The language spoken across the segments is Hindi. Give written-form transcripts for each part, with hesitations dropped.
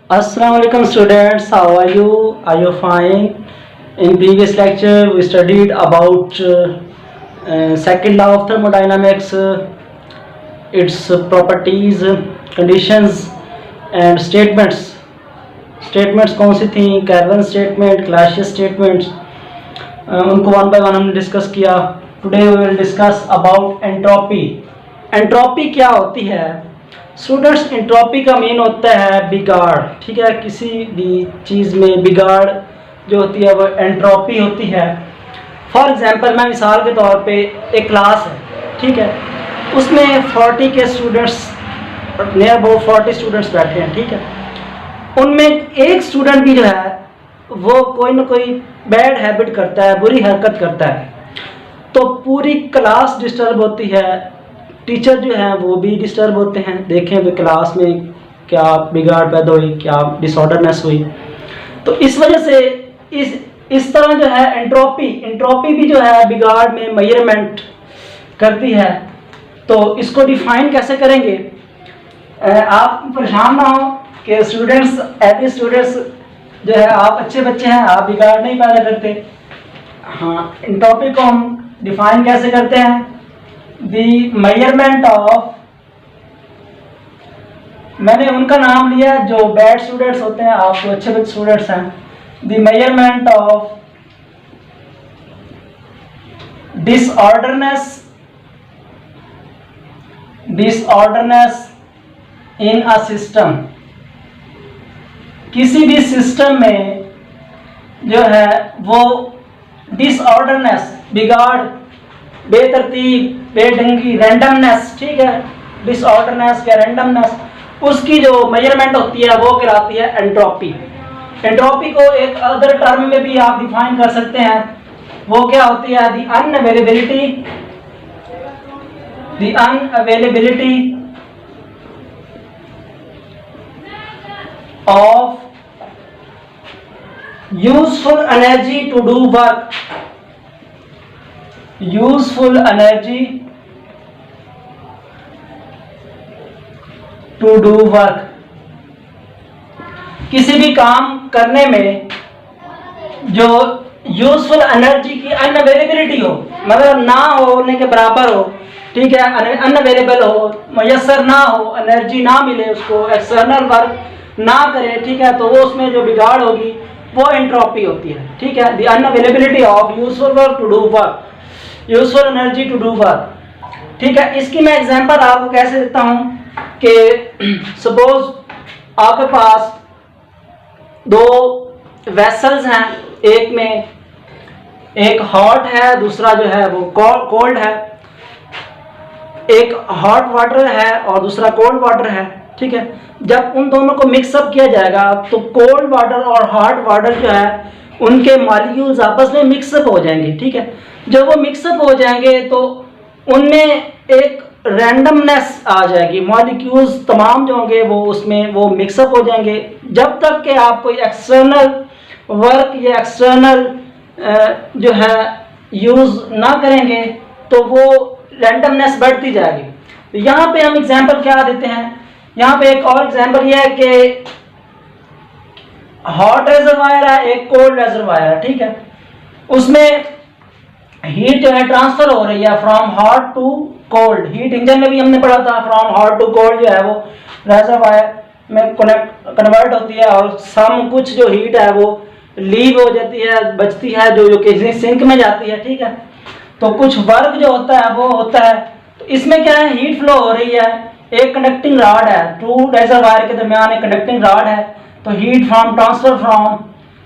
Assalamualaikum students, how are you? Are you fine? In previous lecture we studied about second law of thermodynamics, its properties, conditions and statements. Statements कौन सी थी? Calvin statement, Clausius statements, उनको वन बाय वन हमने डिस्कस किया. Today we will discuss about entropy. Entropy क्या होती है स्टूडेंट्स? एंट्रोपी का मीन होता है बिगाड़. ठीक है, किसी भी चीज़ में बिगाड़ जो होती है वो एंट्रोपी होती है. फॉर एग्जांपल, मैं मिसाल के तौर पे एक क्लास है, ठीक है, उसमें 40 के स्टूडेंट्स, नियर अबाउट 40 स्टूडेंट्स बैठे हैं, ठीक है. उनमें एक स्टूडेंट भी जो है वो कोई ना कोई बैड हैबिट करता है, बुरी हरकत करता है, तो पूरी क्लास डिस्टर्ब होती है. टीचर जो हैं वो भी डिस्टर्ब होते हैं. देखें भी क्लास में क्या बिगाड़ पैदा हुई, क्या डिसऑर्डरनेस हुई. तो इस वजह से इस तरह जो है एंट्रोपी भी जो है बिगाड़ में मेजरमेंट करती है. तो इसको डिफाइन कैसे करेंगे? आप परेशान ना हो कि स्टूडेंट्स, एवरी स्टूडेंट्स जो है, आप अच्छे बच्चे हैं, आप बिगाड़ नहीं पैदा करते. हाँ, एंट्रोपी को हम डिफाइन कैसे करते हैं? द मेजरमेंट ऑफ, मैंने उनका नाम लिया जो बैड स्टूडेंट्स होते हैं, आप जो अच्छे स्टूडेंट्स हैं. The measurement of disorderness in a system. किसी भी सिस्टम में जो है वो डिसऑर्डरनेस, बिगाड़, बेतरतीब, बेढंगी, रैंडमनेस, ठीक है, डिसऑर्डरनेस या रैंडमनेस, उसकी जो मेजरमेंट होती है वो कहलाती है एंट्रोपी. एंट्रोपी को एक अदर टर्म में भी आप डिफाइन कर सकते हैं. वो क्या होती है? The unavailability of useful energy to do work. Useful energy to do work. किसी भी काम करने में जो यूजफुल एनर्जी की अनअवेलेबिलिटी हो, मतलब ना होने के बराबर हो, ठीक है, अनअवेलेबल हो, मयसर ना हो, एनर्जी ना मिले उसको, एक्सटर्नल वर्क ना करे, ठीक है, तो वो उसमें जो बिगाड़ होगी वो एंट्रोपी होती है. ठीक है, the unavailability of useful work to do work, useful energy to do work. ठीक है, इसकी मैं एग्जांपल आपको कैसे देता हूँ कि सपोज आपके पास दो वेसल्स हैं, एक में एक हॉट है, दूसरा जो है वो कोल्ड है. एक हॉट वाटर है और दूसरा कोल्ड वाटर है. ठीक है, जब उन दोनों को मिक्सअप किया जाएगा तो कोल्ड वाटर और हॉट वाटर जो है उनके मॉलिक्यूल्स आपस में मिक्सअप हो जाएंगे. ठीक है, जब वो मिक्सअप हो जाएंगे तो उनमें एक रैंडमनेस आ जाएगी. मॉलिक्यूल्स तमाम जो होंगे वो उसमें वो मिक्सअप हो जाएंगे. जब तक कि आप कोई एक्सटर्नल वर्क या एक्सटर्नल जो है यूज़ ना करेंगे तो वो रैंडमनेस बढ़ती जाएगी. यहाँ पे हम एग्जांपल क्या देते हैं? यहाँ पे एक और एग्जांपल ये है कि हॉट रेजरवायर है, एक कोल्ड रेजरवायर है. ठीक है, उसमें हीट जो है ट्रांसफर हो रही है from hot to cold. Heat engine में भी हमने पढ़ा था, फ्रॉम हॉट टू कोल्ड जो है वो रेजरवायर में कन्वर्ट होती है और सम कुछ जो हीट है वो लीव हो जाती है, बचती है, जो किसी सिंक में जाती है. ठीक है, तो कुछ वर्क जो होता है वो होता है. तो इसमें क्या है? हीट फ्लो हो रही है, एक कंडक्टिंग रॉड है, टू रेजरवायर के दरमियान एक कंडक्टिंग रॉड है. तो heat from transfer from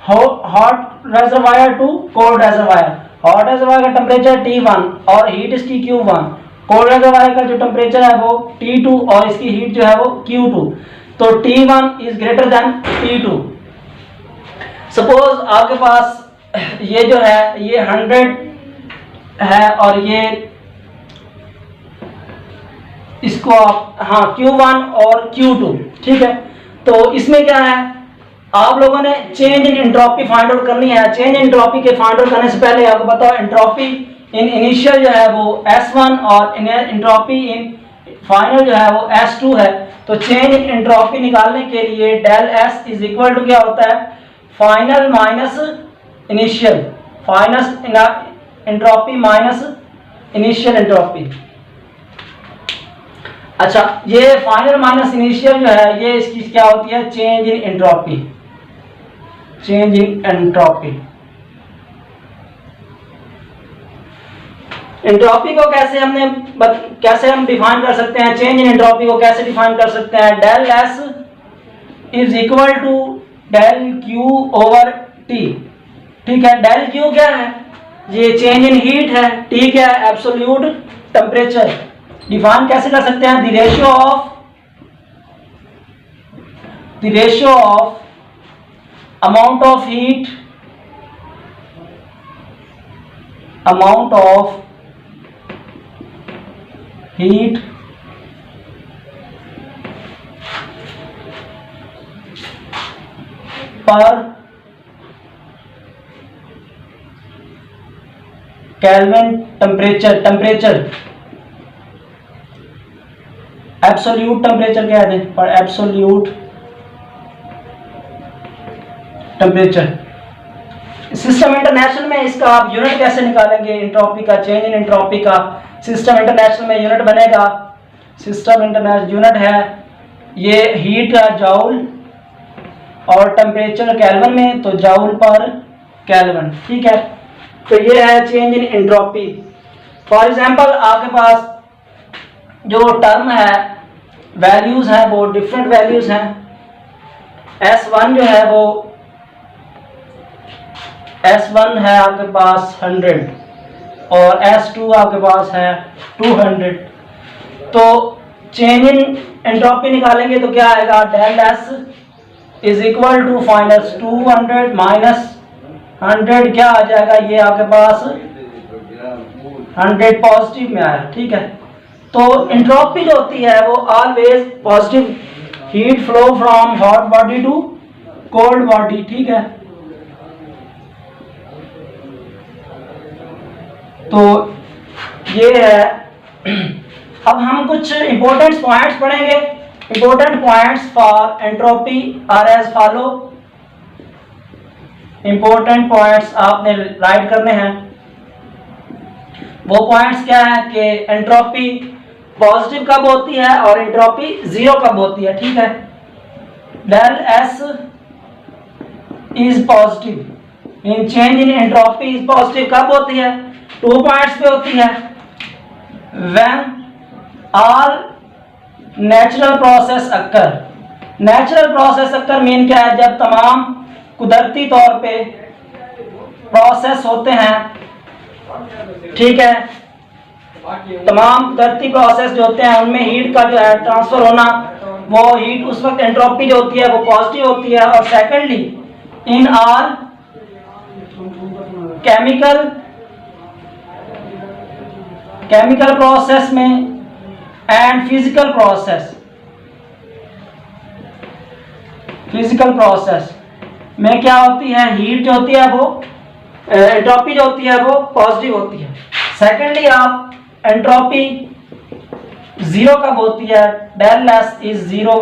hot reservoir to cold reservoir. Hot reservoir का टेम्परेचर T1 और हीट इसकी Q1. कोल्ड रेजरवायर का जो टेम्परेचर है वो T2 और इसकी हीट जो है वो Q2. तो T1 is greater than T2. Suppose आपके पास ये जो है ये 100 है और ये इसको आप, हाँ, Q1 और Q2. ठीक है, तो इसमें क्या है? आप लोगों ने change in entropy find out करनी है. चेंज इन एंट्रोपी के फाइंड आउट करने से पहले आपको बताओ एंट्रोपी इन इनिशियल जो है वो S1 और एंट्रोपी इन फाइनल जो है वो S2 है. तो चेंज इन एंट्रोपी निकालने के लिए del S is equal to क्या होता है, final minus initial, final entropy minus initial entropy. अच्छा, ये फाइनल माइनस इनिशियल जो है ये इसकी क्या होती है, change in entropy, change in entropy. Entropy को कैसे हम डिफाइन कर सकते हैं, चेंज इन एंट्रोपी को कैसे डिफाइन कर सकते हैं, del S is equal to del Q over T. ठीक है, डेल क्यू क्या है, ये चेंज इन हीट है, ठीक है, एब्सोल्यूट टेम्परेचर। डिफाइन कैसे कर सकते हैं, the ratio of amount of heat, amount of heat पर केल्विन टेम्परेचर, एब्सोल्यूट टेम्परेचर क्या है, पर एब्सोल्यूट टेम्परेचर। सिस्टम इंटरनेशनल में इसका आप यूनिट कैसे निकालेंगे, एंट्रोपी का, चेंज इन एंट्रोपी का सिस्टम इंटरनेशनल में यूनिट बनेगा, सिस्टम इंटरनेशनल यूनिट है ये हीट का जॉउल और टेम्परेचर केल्विन में, तो जॉउल पर केल्विन। ठीक है, तो ये है change in entropy. For example आपके पास जो टर्म है, वैल्यूज हैं वो डिफरेंट वैल्यूज हैं। S1 जो है वो S1 है आपके पास 100 और S2 आपके पास है 200। तो चेंज इन एंट्रोपी निकालेंगे तो क्या आएगा, del S is equal to finals 200 minus 100 क्या आ जाएगा, ये आपके पास 100 पॉजिटिव में आया। ठीक है, तो एंट्रोपी जो होती है वो always positive, heat flow from hot body to cold body. ठीक है, तो ये है। अब हम कुछ इंपॉर्टेंट पॉइंट्स पढ़ेंगे। Important points for entropy are as follow. Important points आपने राइट करने हैं। वो पॉइंट्स क्या है कि एंट्रोपी पॉजिटिव कब होती है और एंट्रोपी जीरो कब होती है। ठीक है, del S is positive in change in entropy is positive कब होती है, 2 पॉइंट्स पे होती है, when all natural process occur. Natural process occur mean क्या है, जब तमाम कुदरती तौर पे प्रोसेस होते हैं। ठीक है, तमाम कुदरती प्रोसेस जो होते हैं उनमें हीट का जो है ट्रांसफर होना, वो हीट उस वक्त एंट्रोपी जो होती है वो पॉजिटिव होती है। और secondly in all chemical process में एंड फिजिकल प्रोसेस में क्या होती है, हीट जो होती है वो एंट्रोपी जो होती है वो पॉजिटिव होती है। सेकेंडली आप एंट्रोपी जीरो कब होती है, del S is zero.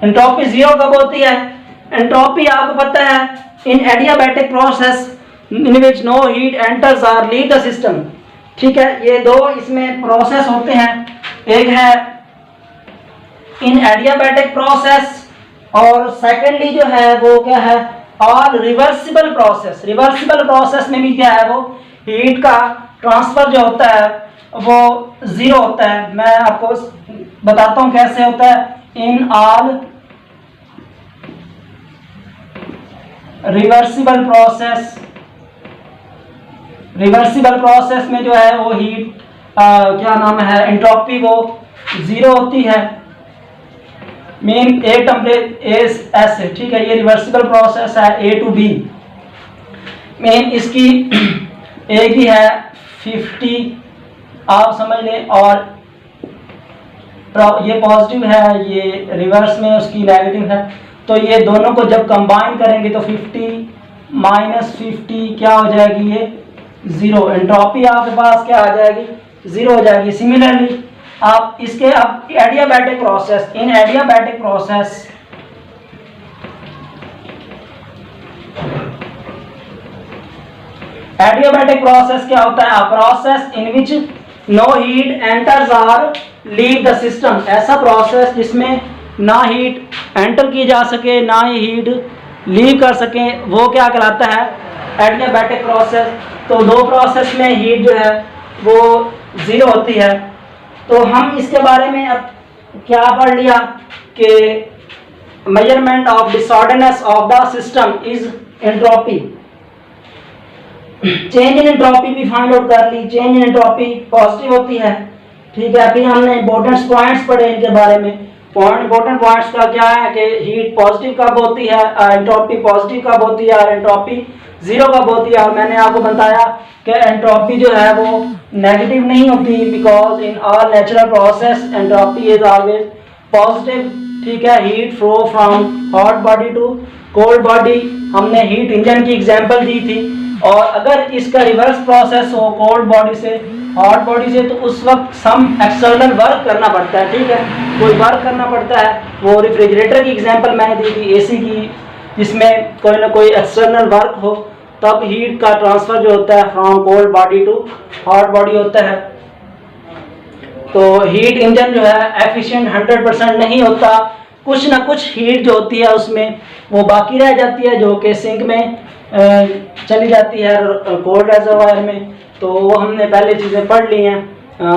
Entropy zero कब होती है, एंट्रोपी आपको पता है in adiabatic process in which no heat enters और लीव द सिस्टम। ठीक है, ये दो इसमें प्रोसेस होते हैं, एक है इन एडियाबैटिक प्रोसेस और सेकेंडली जो है वो क्या है, और रिवर्सिबल प्रोसेस। रिवर्सिबल प्रोसेस में भी क्या है, वो हीट का ट्रांसफर जो होता है वो जीरो होता है। मैं आपको बताता हूं कैसे होता है। इन ऑल रिवर्सिबल प्रोसेस में जो है वो हीट क्या नाम है, एंट्रोपी वो जीरो होती है। मीन ए टेम्परेचर एस है। ठीक है, ये रिवर्सिबल प्रोसेस है ए टू बी। मीन इसकी एक ही है 50 आप समझ लें, और ये पॉजिटिव है, ये रिवर्स में उसकी नेगेटिव है। तो ये दोनों को जब कंबाइन करेंगे तो 50 माइनस 50 क्या हो जाएगी, ये जीरो। एंट्रोपी आपके पास क्या आ जाएगी, जीरो हो जाएगी। सिमिलरली आप इसके अब adiabatic process, in adiabatic process adiabatic process क्या होता है? A process in which no heat enters और लीव द सिस्टम। ऐसा प्रोसेस जिसमें ना हीट एंटर की जा सके ना ही हीट लीव कर सके, वो क्या कहलाता है? Adiabatic process. तो दो प्रोसेस में हीट जो है वो ज़ीरो होती है। तो हम इसके बारे में अब क्या पढ़ लिया कि measurement of disorderness of the system is entropy. Change in entropy भी फाइंड आउट कर ली। चेंज इन एंट्रोपी पॉजिटिव होती है, ठीक है। फिर हमने इंपॉर्टेंट पॉइंट्स पढ़े इनके बारे में। इंपॉर्टेंट पॉइंट्स का क्या है कि हीट पॉजिटिव कब होती है, एंट्रोपी पॉजिटिव कब होती है और एंट्रोपी जीरो कब होती है। और मैंने आपको बताया कि एंट्रोपी जो है वो नेगेटिव नहीं होती, because in all natural process entropy is always positive, ठीक है। Heat flow from hot body to cold body, हमने हीट इंजन की एग्जांपल दी थी। और अगर इसका रिवर्स प्रोसेस हो कोल्ड बॉडी से हॉट बॉडी से, तो उस वक्त सम एक्सटर्नल वर्क करना पड़ता है, ठीक है। कोई वर्क करना पड़ता है। वो रेफ्रिजरेटर की एग्जांपल मैंने दी थी, एसी की, जिसमें कोई ना कोई एक्सटर्नल वर्क हो, तब हीट का ट्रांसफ़र जो होता है from cold body to hot body होता है। तो हीट इंजन जो है एफिशिएंट 100% नहीं होता, कुछ ना कुछ हीट जो होती है उसमें वो बाकी रह जाती है, जो कि सिंक में चली जाती है कोल्ड रिजर्वायर में। तो वो हमने पहले चीज़ें पढ़ ली हैं।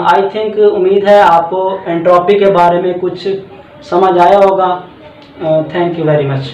आई थिंक, उम्मीद है आपको एंट्रोपी के बारे में कुछ समझ आया होगा। Thank you very much.